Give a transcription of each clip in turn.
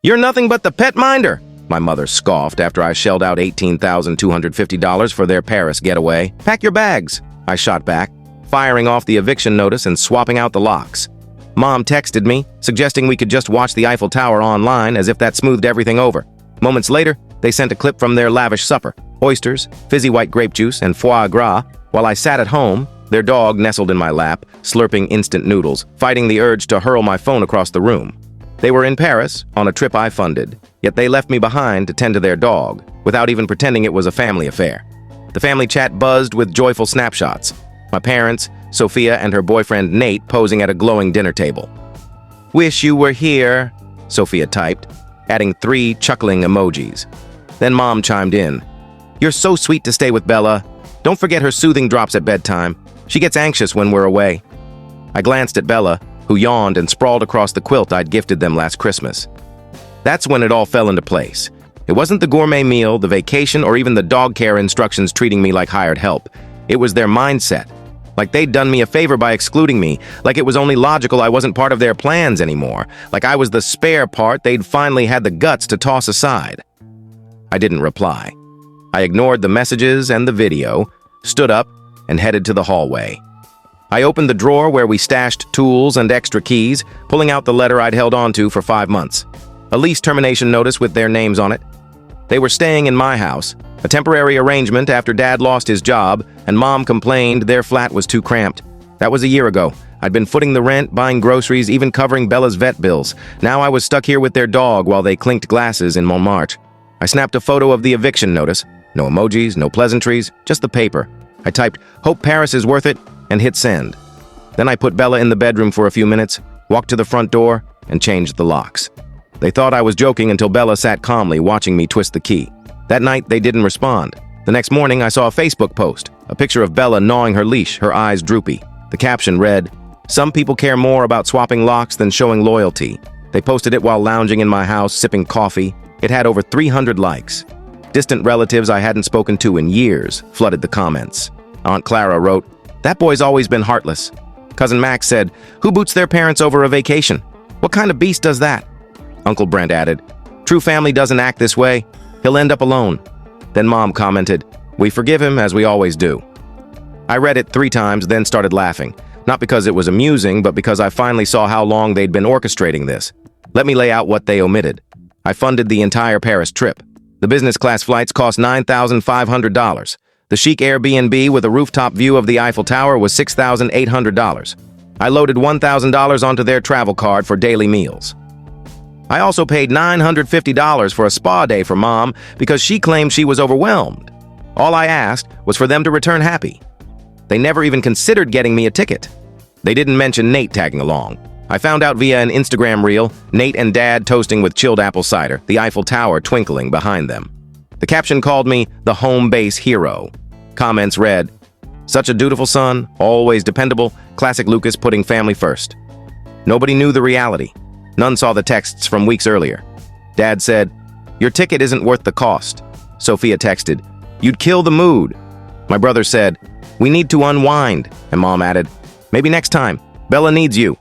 "You're nothing but the pet minder," my mother scoffed after I shelled out $18,250 for their Paris getaway. "Pack your bags," I shot back, firing off the eviction notice and swapping out the locks. Mom texted me, suggesting we could just watch the Eiffel Tower online as if that smoothed everything over. Moments later, they sent a clip from their lavish supper: oysters, fizzy white grape juice, and foie gras, while I sat at home, their dog nestled in my lap, slurping instant noodles, fighting the urge to hurl my phone across the room. They were in Paris, on a trip I funded, yet they left me behind to tend to their dog, without even pretending it was a family affair. The family chat buzzed with joyful snapshots. My parents, Sophia and her boyfriend Nate posing at a glowing dinner table. "Wish you were here," Sophia typed, adding 3 chuckling emojis. Then Mom chimed in. "You're so sweet to stay with Bella. Don't forget her soothing drops at bedtime. She gets anxious when we're away." I glanced at Bella, who yawned and sprawled across the quilt I'd gifted them last Christmas. That's when it all fell into place. It wasn't the gourmet meal, the vacation, or even the dog care instructions treating me like hired help. It was their mindset. Like they'd done me a favor by excluding me, like it was only logical I wasn't part of their plans anymore, like I was the spare part they'd finally had the guts to toss aside. I didn't reply. I ignored the messages and the video, stood up, and headed to the hallway. I opened the drawer where we stashed tools and extra keys, pulling out the letter I'd held onto for 5 months. A lease termination notice with their names on it. They were staying in my house, a temporary arrangement after Dad lost his job, and Mom complained their flat was too cramped. That was a year ago. I'd been footing the rent, buying groceries, even covering Bella's vet bills. Now I was stuck here with their dog while they clinked glasses in Montmartre. I snapped a photo of the eviction notice. No emojis, no pleasantries, just the paper. I typed, "Hope Paris is worth it," and hit send. Then I put Bella in the bedroom for a few minutes, walked to the front door, and changed the locks. They thought I was joking until Bella sat calmly watching me twist the key. That night, they didn't respond. The next morning, I saw a Facebook post, a picture of Bella gnawing her leash, her eyes droopy. The caption read, "Some people care more about swapping locks than showing loyalty." They posted it while lounging in my house, sipping coffee. It had over 300 likes. Distant relatives I hadn't spoken to in years flooded the comments. Aunt Clara wrote, "That boy's always been heartless." Cousin Max said, "Who boots their parents over a vacation? What kind of beast does that?" Uncle Brent added, "True family doesn't act this way. He'll end up alone." Then Mom commented, "We forgive him as we always do." I read it 3 times, then started laughing. Not because it was amusing, but because I finally saw how long they'd been orchestrating this. Let me lay out what they omitted. I funded the entire Paris trip. The business class flights cost $9,500. The chic Airbnb with a rooftop view of the Eiffel Tower was $6,800. I loaded $1,000 onto their travel card for daily meals. I also paid $950 for a spa day for Mom because she claimed she was overwhelmed. All I asked was for them to return happy. They never even considered getting me a ticket. They didn't mention Nate tagging along. I found out via an Instagram reel, Nate and Dad toasting with chilled apple cider, the Eiffel Tower twinkling behind them. The caption called me the home base hero. Comments read, "Such a dutiful son, always dependable, classic Lucas putting family first." Nobody knew the reality. None saw the texts from weeks earlier. Dad said, "Your ticket isn't worth the cost." Sophia texted, "You'd kill the mood." My brother said, "We need to unwind," and Mom added, "Maybe next time. Bella needs you."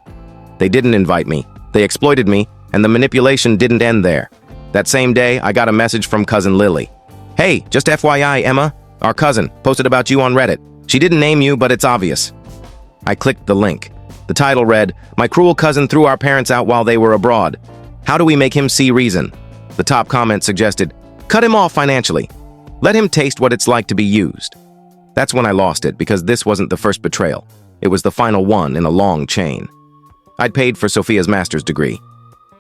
They didn't invite me. They exploited me, and the manipulation didn't end there. That same day, I got a message from cousin Lily. "Hey, just FYI, Emma, our cousin, posted about you on Reddit. She didn't name you, but it's obvious." I clicked the link. The title read, "My cruel cousin threw our parents out while they were abroad. How do we make him see reason?" The top comment suggested, "Cut him off financially. Let him taste what it's like to be used." That's when I lost it, because this wasn't the first betrayal. It was the final one in a long chain. I'd paid for Sophia's master's degree.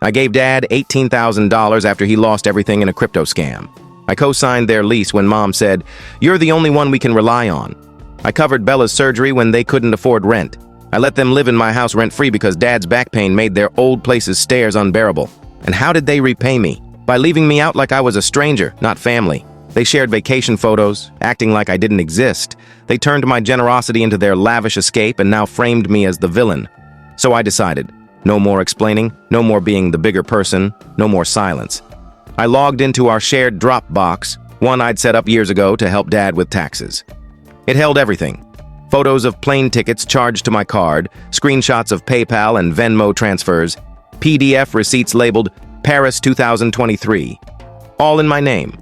I gave Dad $18,000 after he lost everything in a crypto scam. I co-signed their lease when Mom said, "You're the only one we can rely on." I covered Bella's surgery when they couldn't afford rent. I let them live in my house rent-free because Dad's back pain made their old place's stairs unbearable. And how did they repay me? By leaving me out like I was a stranger, not family. They shared vacation photos, acting like I didn't exist. They turned my generosity into their lavish escape and now framed me as the villain. So I decided, no more explaining, no more being the bigger person, no more silence. I logged into our shared Dropbox, one I'd set up years ago to help Dad with taxes. It held everything. Photos of plane tickets charged to my card, screenshots of PayPal and Venmo transfers, PDF receipts labeled, Paris 2023. All in my name.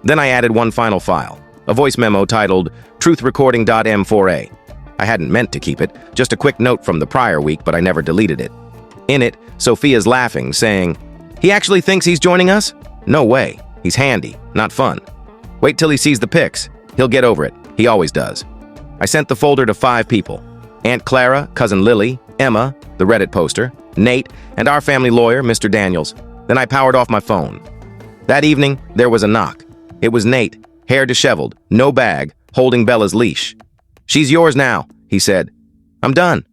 Then I added one final file, a voice memo titled truthrecording.m4a. I hadn't meant to keep it, just a quick note from the prior week, but I never deleted it. In it, Sophia's laughing, saying, "He actually thinks he's joining us? No way. He's handy, not fun. Wait till he sees the pics. He'll get over it. He always does." I sent the folder to 5 people: Aunt Clara, Cousin Lily, Emma, the Reddit poster, Nate, and our family lawyer, Mr. Daniels. Then I powered off my phone. That evening, there was a knock. It was Nate, hair disheveled, no bag, holding Bella's leash. "She's yours now," he said. "I'm done."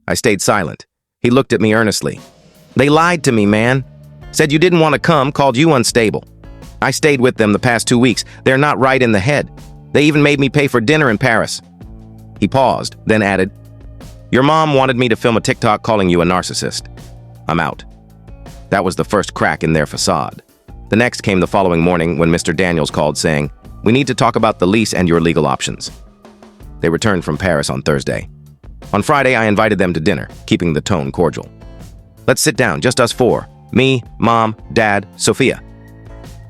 I stayed silent. He looked at me earnestly. "They lied to me, man. Said you didn't want to come, called you unstable. I stayed with them the past 2 weeks. They're not right in the head. They even made me pay for dinner in Paris." He paused, then added, "Your mom wanted me to film a TikTok calling you a narcissist. I'm out." That was the first crack in their facade. The next came the following morning when Mr. Daniels called saying, "We need to talk about the lease and your legal options." They returned from Paris on Thursday. On Friday, I invited them to dinner, keeping the tone cordial. "Let's sit down, just us 4. Me, Mom, Dad, Sophia."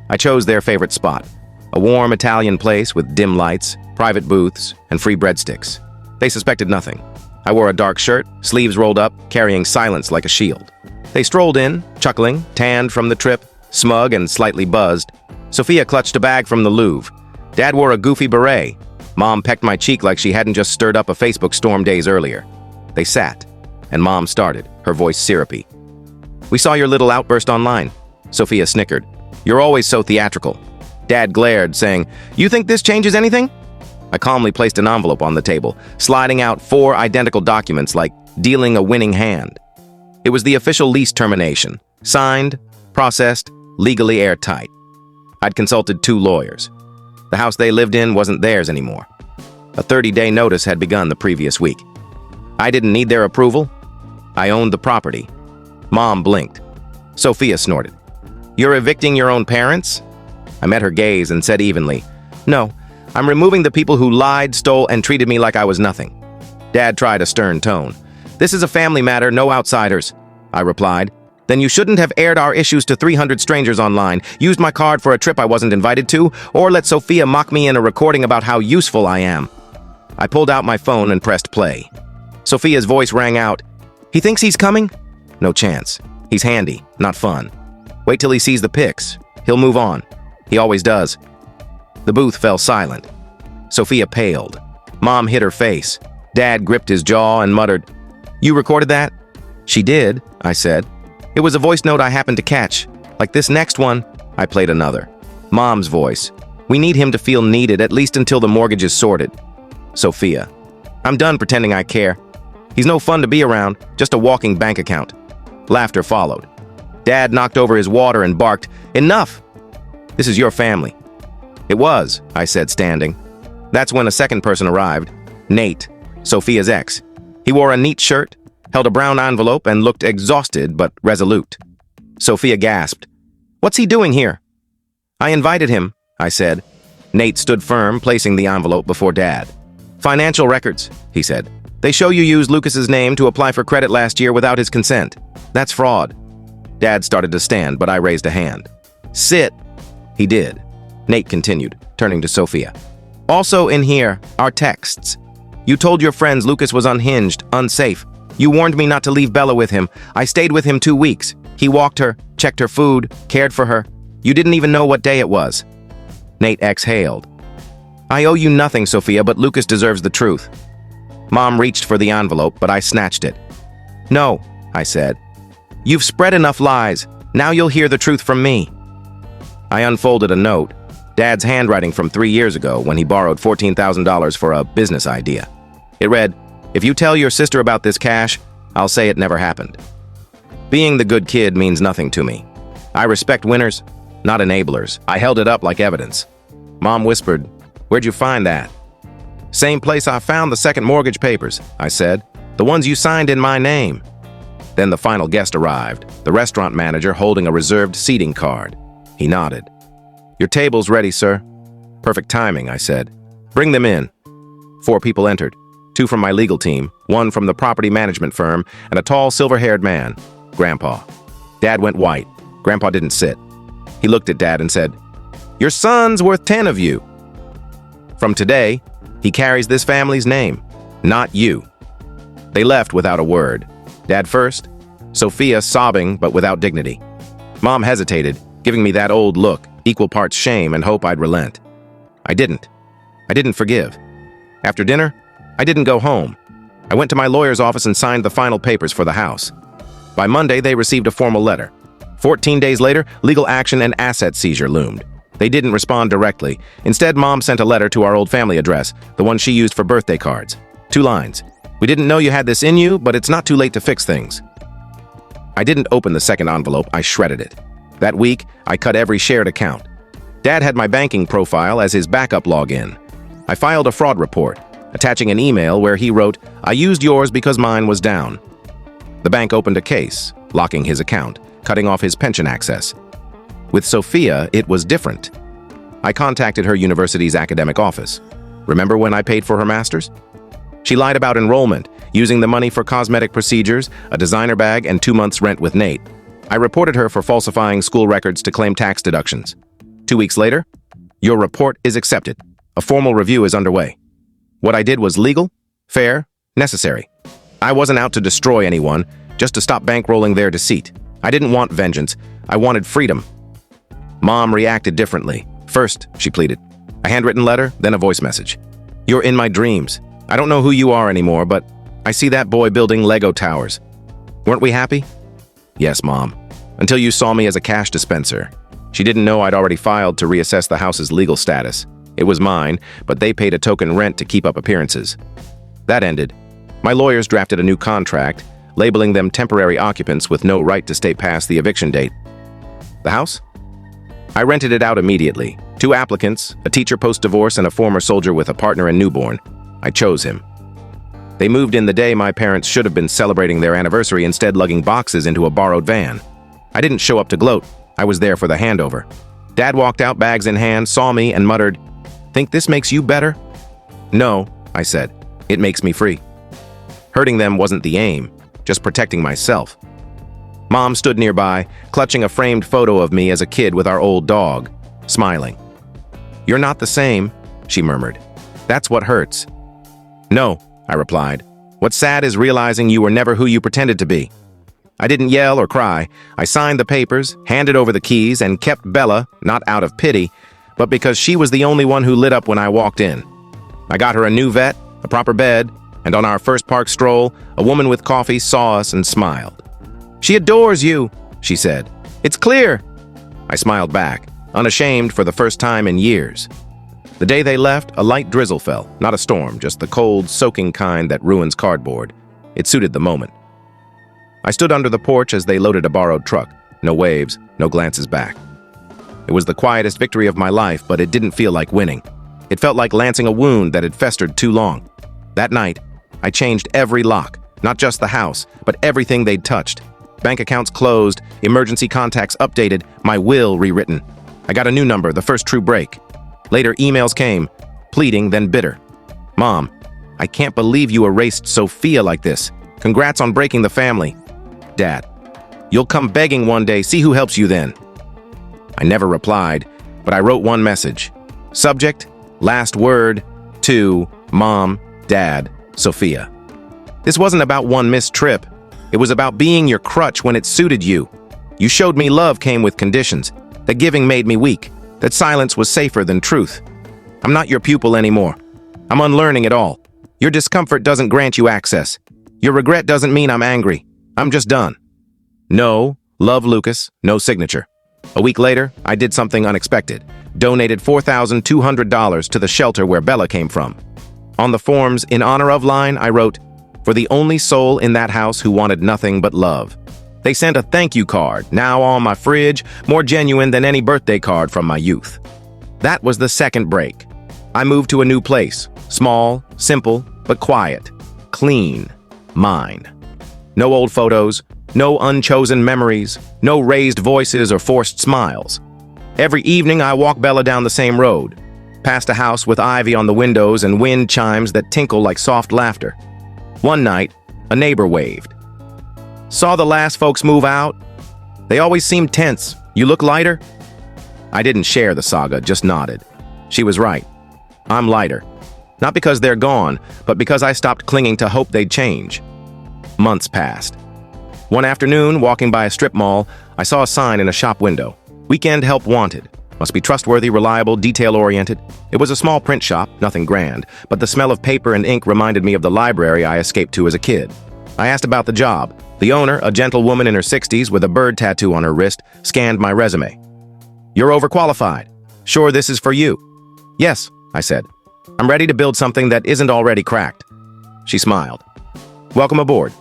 I chose their favorite spot, a warm Italian place with dim lights, private booths, and free breadsticks. They suspected nothing. I wore a dark shirt, sleeves rolled up, carrying silence like a shield. They strolled in, chuckling, tanned from the trip, smug and slightly buzzed. Sophia clutched a bag from the Louvre. Dad wore a goofy beret. Mom pecked my cheek like she hadn't just stirred up a Facebook storm days earlier. They sat, and Mom started, her voice syrupy. "We saw your little outburst online." Sophia snickered. "You're always so theatrical." Dad glared, saying, "You think this changes anything?" I calmly placed an envelope on the table, sliding out 4 identical documents like dealing a winning hand. It was the official lease termination, signed, processed, legally airtight. I'd consulted 2 lawyers. The house they lived in wasn't theirs anymore. A 30-day notice had begun the previous week. I didn't need their approval. I owned the property. Mom blinked. Sophia snorted. "You're evicting your own parents?" I met her gaze and said evenly, "No, I'm removing the people who lied, stole, and treated me like I was nothing." Dad tried a stern tone. "This is a family matter, no outsiders." I replied. "Then you shouldn't have aired our issues to 300 strangers online, used my card for a trip I wasn't invited to, or let Sophia mock me in a recording about how useful I am." I pulled out my phone and pressed play. Sophia's voice rang out. "He thinks he's coming? No chance. He's handy, not fun. Wait till he sees the pics. He'll move on. He always does." The booth fell silent. Sophia paled. Mom hid her face. Dad gripped his jaw and muttered, "You recorded that?" "She did," I said. "It was a voice note I happened to catch. Like this next one." I played another. Mom's voice. "We need him to feel needed, at least until the mortgage is sorted." Sophia. "I'm done pretending I care. He's no fun to be around, just a walking bank account." Laughter followed. Dad knocked over his water and barked, "Enough! This is your family." "It was," I said, standing. That's when a second person arrived. Nate, Sophia's ex. He wore a neat shirt, held a brown envelope, and looked exhausted but resolute. Sophia gasped. "What's he doing here?" "I invited him," I said. Nate stood firm, placing the envelope before Dad. "Financial records," he said. "They show you used Lucas's name to apply for credit last year without his consent. That's fraud." Dad started to stand, but I raised a hand. "Sit." He did. Nate continued, turning to Sophia. "Also in here are texts. You told your friends Lucas was unhinged, unsafe. You warned me not to leave Bella with him. I stayed with him 2 weeks. He walked her, checked her food, cared for her. You didn't even know what day it was." Nate exhaled. "I owe you nothing, Sophia, but Lucas deserves the truth." Mom reached for the envelope, but I snatched it. "No," I said. "You've spread enough lies. Now you'll hear the truth from me." I unfolded a note, Dad's handwriting from 3 years ago when he borrowed $14,000 for a business idea. It read, "If you tell your sister about this cash, I'll say it never happened." Being the good kid means nothing to me. I respect winners, not enablers. I held it up like evidence. Mom whispered, "Where'd you find that?" "Same place I found the second mortgage papers," I said. "The ones you signed in my name." Then the final guest arrived, the restaurant manager holding a reserved seating card. He nodded. "Your table's ready, sir." "Perfect timing," I said. "Bring them in." 4 people entered, 2 from my legal team, 1 from the property management firm, and a tall, silver-haired man, Grandpa. Dad went white. Grandpa didn't sit. He looked at Dad and said, "Your son's worth 10 of you. From today, he carries this family's name, not you." They left without a word. Dad first, Sophia sobbing but without dignity. Mom hesitated, giving me that old look, equal parts shame and hope I'd relent. I didn't. I didn't forgive. After dinner, I didn't go home. I went to my lawyer's office and signed the final papers for the house. By Monday, they received a formal letter. 14 days later, legal action and asset seizure loomed. They didn't respond directly. Instead, Mom sent a letter to our old family address, the one she used for birthday cards. 2 lines. "We didn't know you had this in you, but it's not too late to fix things." I didn't open the second envelope, I shredded it. That week, I cut every shared account. Dad had my banking profile as his backup login. I filed a fraud report, attaching an email where he wrote, "I used yours because mine was down." The bank opened a case, locking his account, cutting off his pension access. With Sophia, it was different. I contacted her university's academic office. Remember when I paid for her master's? She lied about enrollment, using the money for cosmetic procedures, a designer bag, and 2 months' rent with Nate. I reported her for falsifying school records to claim tax deductions. 2 weeks later, "Your report is accepted. A formal review is underway." What I did was legal, fair, necessary. I wasn't out to destroy anyone, just to stop bankrolling their deceit. I didn't want vengeance. I wanted freedom. Mom reacted differently. First, she pleaded. A handwritten letter, then a voice message. "You're in my dreams. I don't know who you are anymore, but I see that boy building Lego towers. Weren't we happy?" "Yes, Mom. Until you saw me as a cash dispenser." She didn't know I'd already filed to reassess the house's legal status. It was mine, but they paid a token rent to keep up appearances. That ended. My lawyers drafted a new contract, labeling them temporary occupants with no right to stay past the eviction date. The house? I rented it out immediately. 2 applicants, a teacher post-divorce and a former soldier with a partner and newborn. I chose him. They moved in the day my parents should have been celebrating their anniversary, instead lugging boxes into a borrowed van. I didn't show up to gloat. I was there for the handover. Dad walked out, bags in hand, saw me, and muttered, "Think this makes you better?" "No," I said. "It makes me free." Hurting them wasn't the aim, just protecting myself. Mom stood nearby, clutching a framed photo of me as a kid with our old dog, smiling. "You're not the same," she murmured. "That's what hurts." "No," I replied. "What's sad is realizing you were never who you pretended to be." I didn't yell or cry. I signed the papers, handed over the keys, and kept Bella, not out of pity, but because she was the only one who lit up when I walked in. I got her a new vet, a proper bed, and on our first park stroll, a woman with coffee saw us and smiled. "She adores you," she said. "It's clear." I smiled back, unashamed for the first time in years. The day they left, a light drizzle fell, not a storm, just the cold, soaking kind that ruins cardboard. It suited the moment. I stood under the porch as they loaded a borrowed truck. No waves, no glances back. It was the quietest victory of my life, but it didn't feel like winning. It felt like lancing a wound that had festered too long. That night, I changed every lock, not just the house, but everything they'd touched. Bank accounts closed, emergency contacts updated, my will rewritten. I got a new number, the first true break. Later, emails came, pleading, then bitter. "Mom, I can't believe you erased Sophia like this. Congrats on breaking the family." "Dad, you'll come begging one day, see who helps you then." I never replied, but I wrote one message. Subject, last word, to Mom, Dad, Sophia. This wasn't about one missed trip. It was about being your crutch when it suited you. You showed me love came with conditions, that giving made me weak, that silence was safer than truth. I'm not your pupil anymore. I'm unlearning it all. Your discomfort doesn't grant you access. Your regret doesn't mean I'm angry. I'm just done. No, love Lucas, no signature. A week later, I did something unexpected. Donated $4,200 to the shelter where Bella came from. On the form's "In honor of" line, I wrote, "For the only soul in that house who wanted nothing but love." They sent a thank you card, now on my fridge, more genuine than any birthday card from my youth. That was the second break. I moved to a new place, small, simple, but quiet, clean, mine. No old photos, no unchosen memories, no raised voices or forced smiles. Every evening I walk Bella down the same road, past a house with ivy on the windows and wind chimes that tinkle like soft laughter. One night, a neighbor waved. "Saw the last folks move out?" They always seem tense. You look lighter? I didn't share the saga, just nodded. She was right. I'm lighter. Not because they're gone, but because I stopped clinging to hope they'd change. Months passed. One afternoon, walking by a strip mall, I saw a sign in a shop window. Weekend help wanted. Must be trustworthy, reliable, detail-oriented. It was a small print shop, nothing grand, but the smell of paper and ink reminded me of the library I escaped to as a kid. I asked about the job. The owner, a gentle woman in her 60s with a bird tattoo on her wrist, scanned my resume. You're overqualified. Sure this is for you? Yes, I said. I'm ready to build something that isn't already cracked. She smiled. Welcome aboard.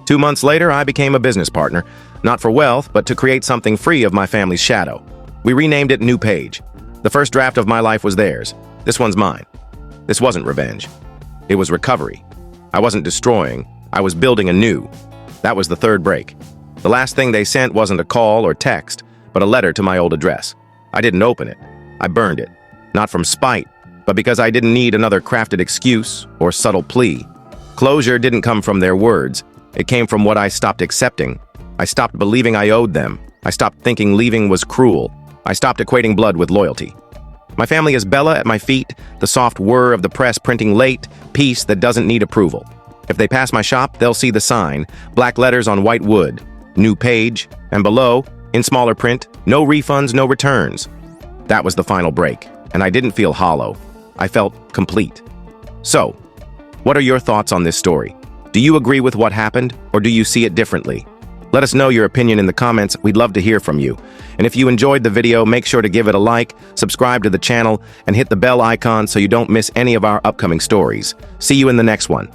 2 months later, I became a business partner, not for wealth, but to create something free of my family's shadow. We renamed it New Page. The first draft of my life was theirs. This one's mine. This wasn't revenge. It was recovery. I wasn't destroying. I was building anew. That was the third break. The last thing they sent wasn't a call or text, but a letter to my old address. I didn't open it. I burned it. Not from spite, but because I didn't need another crafted excuse or subtle plea. Closure didn't come from their words. It came from what I stopped accepting. I stopped believing I owed them. I stopped thinking leaving was cruel. I stopped equating blood with loyalty. My family is Bella at my feet, the soft whir of the press printing late, peace that doesn't need approval. If they pass my shop, they'll see the sign, black letters on white wood, New Page, and below, in smaller print, no refunds, no returns. That was the final break, and I didn't feel hollow. I felt complete. So, what are your thoughts on this story? Do you agree with what happened, or do you see it differently? Let us know your opinion in the comments. We'd love to hear from you. And if you enjoyed the video, make sure to give it a like, subscribe to the channel, and hit the bell icon so you don't miss any of our upcoming stories. See you in the next one.